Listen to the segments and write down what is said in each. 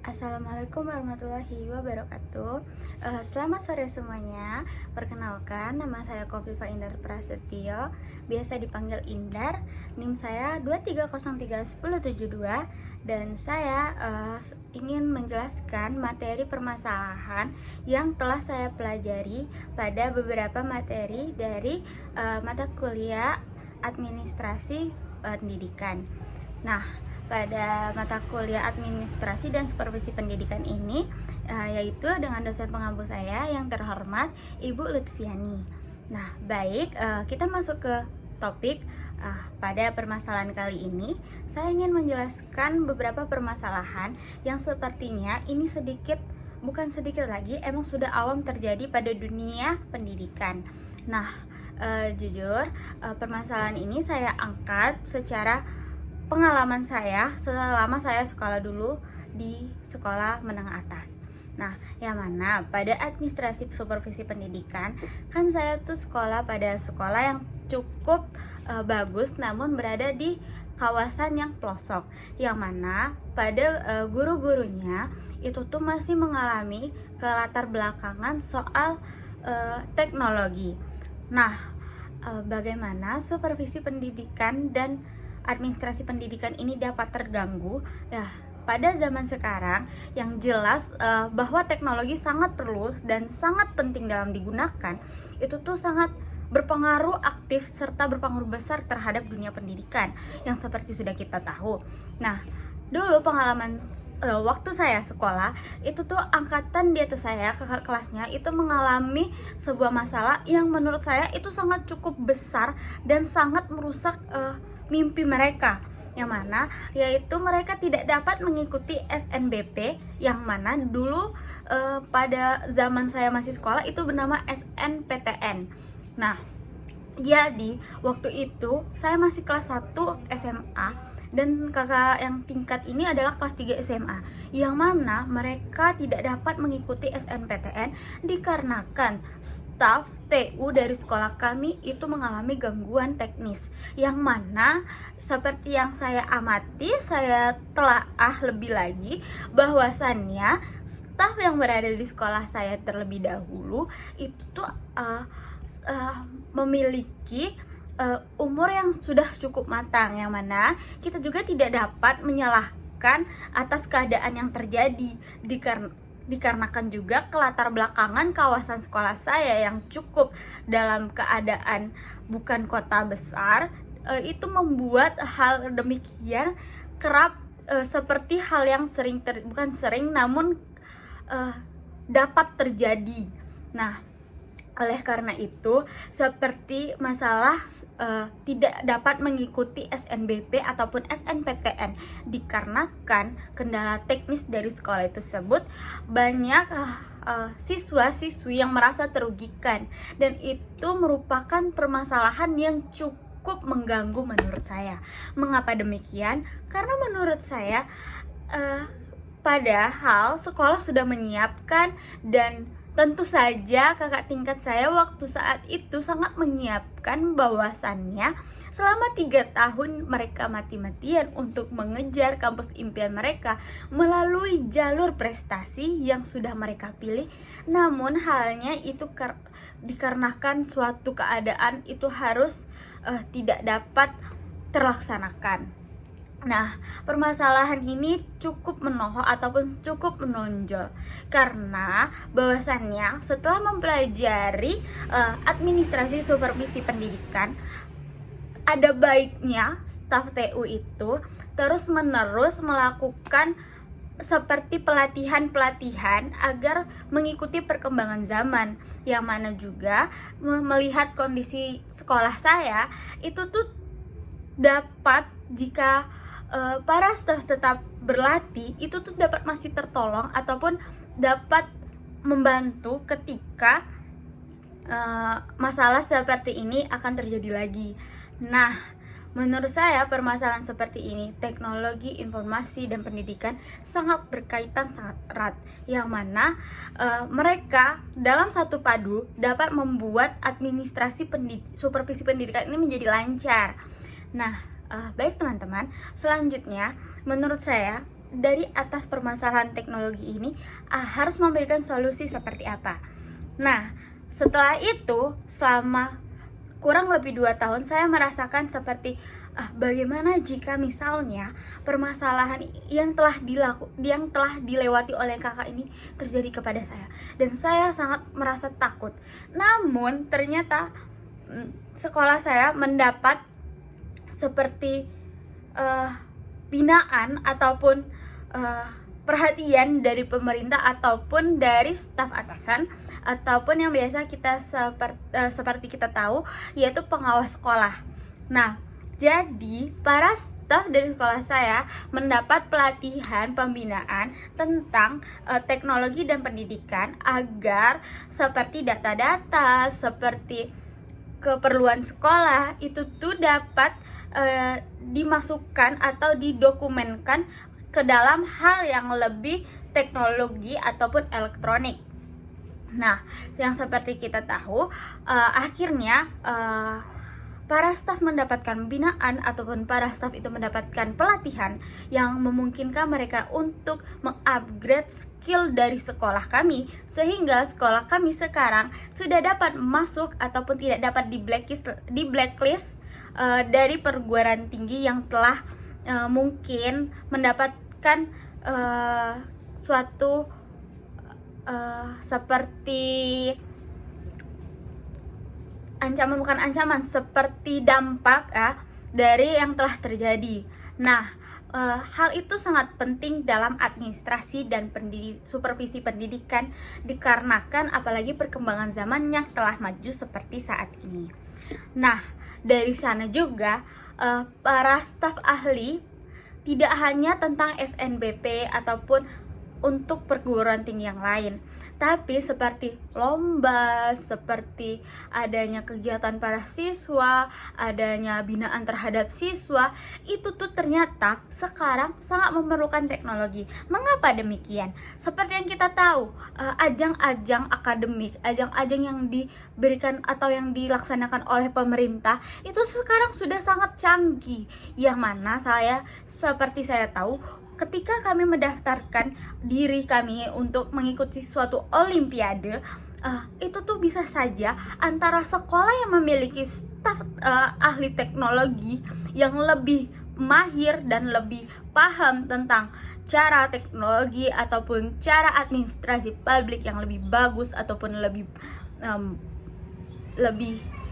Assalamualaikum warahmatullahi wabarakatuh. Selamat sore semuanya. Perkenalkan, nama saya Kofifa Indar Prasetyo, biasa dipanggil Indar. NIM saya 2303102 dan saya ingin menjelaskan materi permasalahan yang telah saya pelajari pada beberapa materi dari mata kuliah administrasi pendidikan. Nah, pada mata kuliah administrasi dan supervisi pendidikan ini yaitu dengan dosen pengampu saya yang terhormat Ibu Lutfiani. Nah, baik, kita masuk ke topik. Pada permasalahan kali ini saya ingin menjelaskan beberapa permasalahan yang sepertinya ini bukan sedikit lagi, emang sudah awam terjadi pada dunia pendidikan. Nah, jujur permasalahan ini saya angkat secara pengalaman saya selama saya sekolah dulu di sekolah menengah atas. Nah, yang mana pada administrasi supervisi pendidikan kan saya tuh sekolah pada sekolah yang cukup bagus, namun berada di kawasan yang pelosok, yang mana pada guru-gurunya itu tuh masih mengalami kelatar belakangan soal teknologi. Nah, bagaimana supervisi pendidikan dan administrasi pendidikan ini dapat terganggu? Ya, pada zaman sekarang yang jelas bahwa teknologi sangat perlu dan sangat penting dalam digunakan, itu tuh sangat berpengaruh aktif serta berpengaruh besar terhadap dunia pendidikan yang seperti sudah kita tahu. Nah, dulu pengalaman waktu saya sekolah itu tuh angkatan di atas saya, kakak kelasnya itu mengalami sebuah masalah yang menurut saya itu sangat cukup besar dan sangat merusak mimpi mereka, yang mana yaitu mereka tidak dapat mengikuti SNBP, yang mana dulu pada zaman saya masih sekolah itu bernama SNPTN. Nah, jadi waktu itu saya masih kelas 1 SMA dan kakak yang tingkat ini adalah kelas 3 SMA, yang mana mereka tidak dapat mengikuti SNPTN dikarenakan staf TU dari sekolah kami itu mengalami gangguan teknis, yang mana seperti yang saya amati, saya telaah lebih lagi bahwasannya staf yang berada di sekolah saya terlebih dahulu itu tuh memiliki umur yang sudah cukup matang, yang mana kita juga tidak dapat menyalahkan atas keadaan yang terjadi dikarenakan juga kelatar belakangan kawasan sekolah saya yang cukup dalam keadaan bukan kota besar, itu membuat hal demikian kerap seperti hal yang bukan sering namun dapat terjadi. Nah, oleh karena itu, seperti masalah tidak dapat mengikuti SNBP ataupun SNPTN dikarenakan kendala teknis dari sekolah tersebut, banyak siswa-siswi yang merasa terugikan, dan itu merupakan permasalahan yang cukup mengganggu menurut saya. Mengapa demikian? Karena menurut saya padahal sekolah sudah menyiapkan, dan tentu saja kakak tingkat saya waktu saat itu sangat menyiapkan bahwasannya selama 3 tahun mereka mati-matian untuk mengejar kampus impian mereka melalui jalur prestasi yang sudah mereka pilih. Namun halnya itu dikarenakan suatu keadaan itu harus tidak dapat terlaksanakan. Nah, permasalahan ini cukup menohok ataupun cukup menonjol karena bahwasannya setelah mempelajari administrasi supervisi pendidikan, ada baiknya staf TU itu terus-menerus melakukan seperti pelatihan-pelatihan agar mengikuti perkembangan zaman, yang mana juga melihat kondisi sekolah saya itu tuh dapat jika para staf tetap berlatih itu tuh dapat masih tertolong ataupun dapat membantu ketika masalah seperti ini akan terjadi lagi. Nah, menurut saya permasalahan seperti ini, teknologi, informasi, dan pendidikan sangat berkaitan, sangat erat, yang mana mereka dalam satu padu dapat membuat administrasi supervisi pendidikan ini menjadi lancar. Nah, baik teman-teman, selanjutnya menurut saya dari atas permasalahan teknologi ini harus memberikan solusi seperti apa. Nah, setelah itu selama kurang lebih 2 tahun saya merasakan seperti bagaimana jika misalnya permasalahan yang telah dilewati oleh kakak ini terjadi kepada saya, dan saya sangat merasa takut. Namun ternyata sekolah saya mendapat seperti binaan ataupun perhatian dari pemerintah ataupun dari staf atasan, ataupun yang biasa kita seperti kita tahu, yaitu pengawas sekolah. Nah, jadi para staf dari sekolah saya mendapat pelatihan pembinaan tentang teknologi dan pendidikan, agar seperti data-data, seperti keperluan sekolah itu tuh dapat dimasukkan atau didokumenkan ke dalam hal yang lebih teknologi ataupun elektronik. Nah, yang seperti kita tahu, akhirnya para staf mendapatkan binaan ataupun para staf itu mendapatkan pelatihan yang memungkinkan mereka untuk mengupgrade skill dari sekolah kami, sehingga sekolah kami sekarang sudah dapat masuk ataupun tidak dapat di blacklist dari perguruan tinggi yang telah mungkin mendapatkan suatu seperti ancaman, bukan ancaman, seperti dampak dari yang telah terjadi. Nah, hal itu sangat penting dalam administrasi dan supervisi pendidikan, dikarenakan apalagi perkembangan zaman yang telah maju seperti saat ini. Nah, dari sana juga para staf ahli tidak hanya tentang SNBP ataupun untuk perguruan tinggi yang lain, tapi seperti lomba, seperti adanya kegiatan para siswa, adanya binaan terhadap siswa, itu tuh ternyata sekarang sangat memerlukan teknologi. Mengapa demikian? Seperti yang kita tahu, ajang-ajang akademik, ajang-ajang yang diberikan atau yang dilaksanakan oleh pemerintah itu sekarang sudah sangat canggih, yang mana seperti saya tahu, ketika kami mendaftarkan diri kami untuk mengikuti suatu olimpiade, itu tuh bisa saja antara sekolah yang memiliki staf ahli teknologi yang lebih mahir dan lebih paham tentang cara teknologi ataupun cara administrasi publik yang lebih bagus ataupun lebih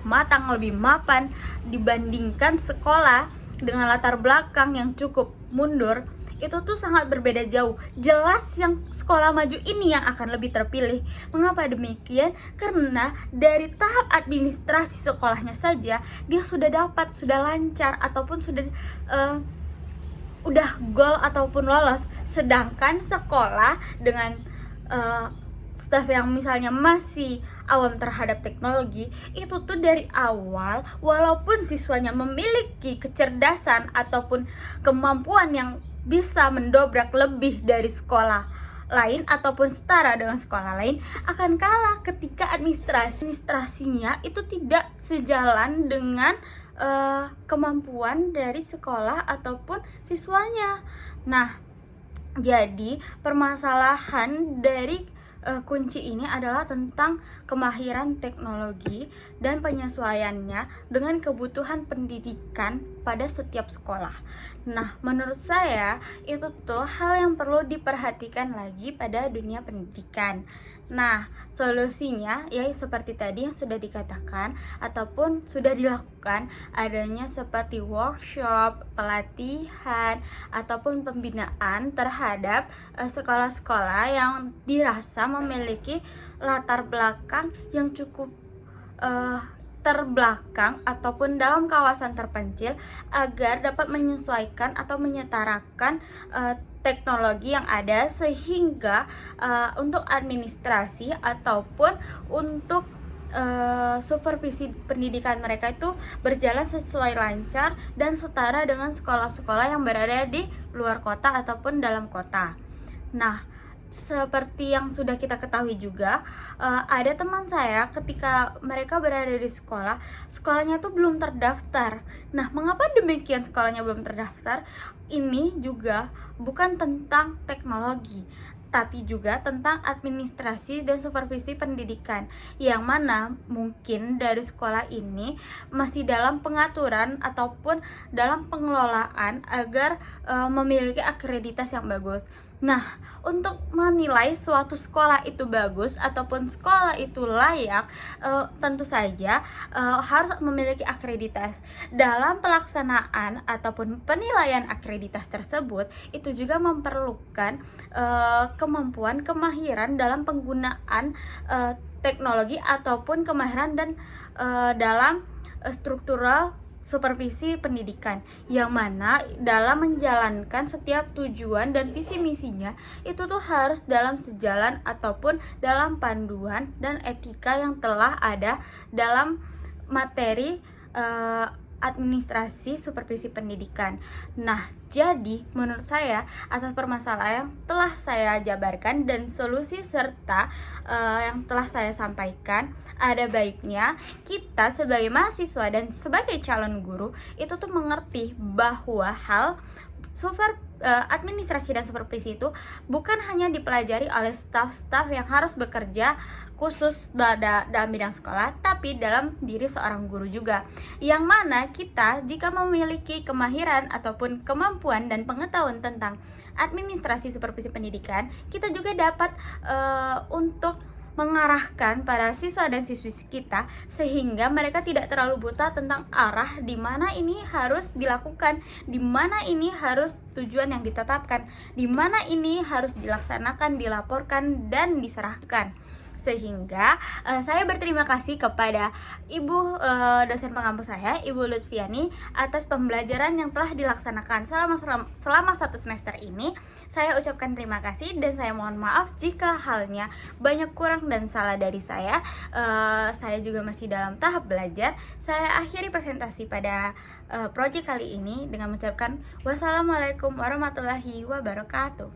matang, lebih mapan dibandingkan sekolah dengan latar belakang yang cukup mundur, itu tuh sangat berbeda jauh. Jelas yang sekolah maju ini yang akan lebih terpilih. Mengapa demikian? Karena dari tahap administrasi sekolahnya saja dia sudah lancar ataupun sudah udah gol ataupun lolos. Sedangkan sekolah dengan staf yang misalnya masih awam terhadap teknologi, itu tuh dari awal, walaupun siswanya memiliki kecerdasan ataupun kemampuan yang bisa mendobrak lebih dari sekolah lain ataupun setara dengan sekolah lain, akan kalah ketika administrasinya itu tidak sejalan dengan kemampuan dari sekolah ataupun siswanya. Nah, jadi permasalahan dari kunci ini adalah tentang kemahiran teknologi dan penyesuaiannya dengan kebutuhan pendidikan pada setiap sekolah. Nah, menurut saya itu tuh hal yang perlu diperhatikan lagi pada dunia pendidikan. Nah, solusinya ya seperti tadi yang sudah dikatakan ataupun sudah dilakukan, adanya seperti workshop, pelatihan ataupun pembinaan terhadap sekolah-sekolah yang dirasa memiliki latar belakang yang cukup terbelakang ataupun dalam kawasan terpencil, agar dapat menyesuaikan atau menyetarakan teknologi yang ada, sehingga untuk administrasi ataupun untuk supervisi pendidikan mereka itu berjalan sesuai lancar dan setara dengan sekolah-sekolah yang berada di luar kota ataupun dalam kota. Nah, seperti yang sudah kita ketahui juga, ada teman saya ketika mereka berada di sekolah, sekolahnya tuh belum terdaftar. Nah, mengapa demikian sekolahnya belum terdaftar? Ini juga bukan tentang teknologi, tapi juga tentang administrasi dan supervisi pendidikan, yang mana mungkin dari sekolah ini masih dalam pengaturan ataupun dalam pengelolaan agar memiliki akreditas yang bagus. Nah, untuk menilai suatu sekolah itu bagus ataupun sekolah itu layak, tentu saja harus memiliki akreditas. Dalam pelaksanaan ataupun penilaian akreditas tersebut, itu juga memerlukan kemampuan, kemahiran dalam penggunaan teknologi ataupun kemahiran dan dalam struktural supervisi pendidikan, yang mana dalam menjalankan setiap tujuan dan visi misinya itu tuh harus dalam sejalan ataupun dalam panduan dan etika yang telah ada dalam materi administrasi supervisi pendidikan. Nah, jadi menurut saya atas permasalahan yang telah saya jabarkan dan solusi serta yang telah saya sampaikan, ada baiknya kita sebagai mahasiswa dan sebagai calon guru itu tuh mengerti bahwa hal administrasi dan supervisi itu bukan hanya dipelajari oleh staf-staf yang harus bekerja khusus dalam bidang sekolah, tapi dalam diri seorang guru juga, yang mana kita jika memiliki kemahiran ataupun kemampuan dan pengetahuan tentang administrasi supervisi pendidikan, kita juga dapat untuk mengarahkan para siswa dan siswi kita sehingga mereka tidak terlalu buta tentang arah di mana ini harus dilakukan, di mana ini harus tujuan yang ditetapkan, di mana ini harus dilaksanakan, dilaporkan dan diserahkan. Sehingga saya berterima kasih kepada Ibu dosen pengampu saya, Ibu Lutfiani, atas pembelajaran yang telah dilaksanakan selama 1 semester ini. Saya ucapkan terima kasih dan saya mohon maaf jika halnya banyak kurang dan salah dari saya. Saya juga masih dalam tahap belajar. Saya akhiri presentasi pada proyek kali ini dengan mengucapkan wassalamualaikum warahmatullahi wabarakatuh.